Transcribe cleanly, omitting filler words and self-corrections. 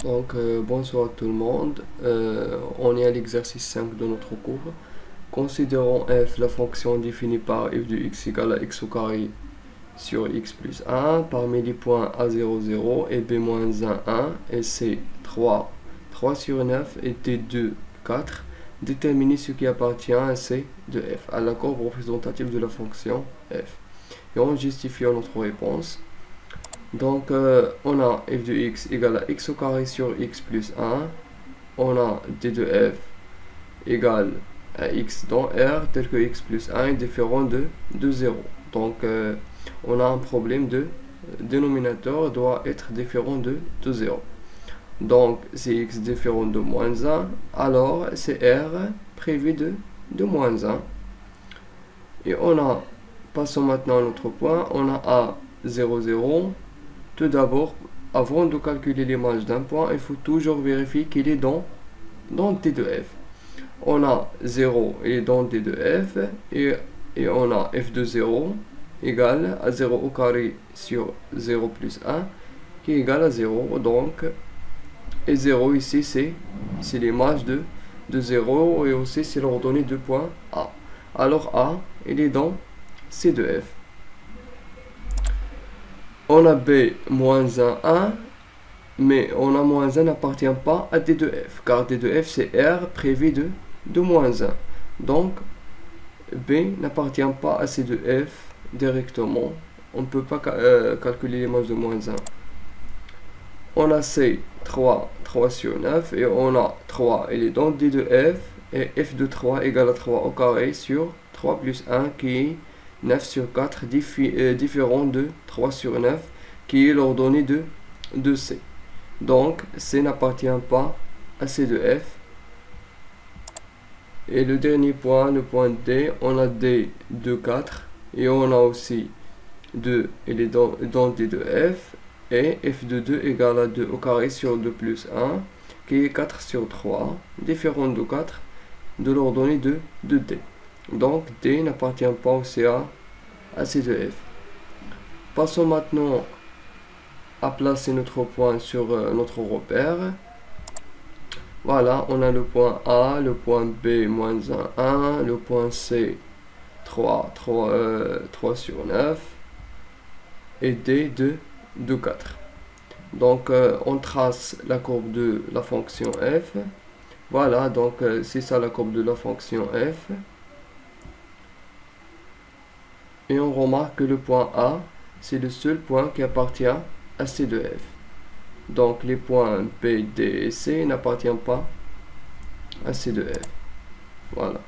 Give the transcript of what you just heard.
Bonsoir tout le monde. On est à l'exercice 5 de notre cours. Considérons f la fonction définie par f de x égale à x au carré sur x plus 1 parmi les points a0, 0 et b-1, 1 et c, 3, 3 sur 9 et d2, 4. Déterminer ce qui appartient à c de f, à la courbe représentative de la fonction f. Et en justifiant notre réponse, on a f de x égale à x au carré sur x plus 1. On a d de f égale à x dans R, tel que x plus 1 est différent de 0. On a un problème de dénominateur doit être différent de 0. Donc, si x différent de moins 1, alors c'est R prévu de moins 1. Et passons maintenant à notre point, on a A 0, 0. Tout d'abord, avant de calculer l'image d'un point, il faut toujours vérifier qu'il est dans t de f. On a 0, il est dans t de f, et on a f de 0 égale à 0 au carré sur 0 plus 1, qui est égal à 0. Et 0 ici, c'est l'image de 0, et aussi c'est l'ordonnée de point A. Alors A, il est dans C de f. On a b moins 1, 1, mais on a moins 1 n'appartient pas à d de f, car d de f c'est R prévu de moins 1. Donc, b n'appartient pas à c de f directement. On ne peut pas calculer l'image de moins 1. On a c, 3, 3 sur 9, et on a 3, il est dans d de f, et f de 3 égale à 3 au carré sur 3 plus 1, qui est 9 sur 4, différent de 3 sur 9, qui est l'ordonnée de C. Donc, C n'appartient pas à C de F. Et le dernier point, le point D, on a D de 4, et on a aussi 2, il est dans D de F, et F de 2 égale à 2 au carré sur 2 plus 1, qui est 4 sur 3, différent de 4, de l'ordonnée de D. Donc, D n'appartient pas au CA à C de F. Passons maintenant à placer notre point sur notre repère. Voilà, on a le point A, le point B, moins 1, 1, le point C, 3 sur 9, et D de 4. Donc, on trace la courbe de la fonction f. Voilà, c'est ça la courbe de la fonction f. Et on remarque que le point A, c'est le seul point qui appartient à C de f. Donc les points B, D et C n'appartiennent pas à C de f. Voilà.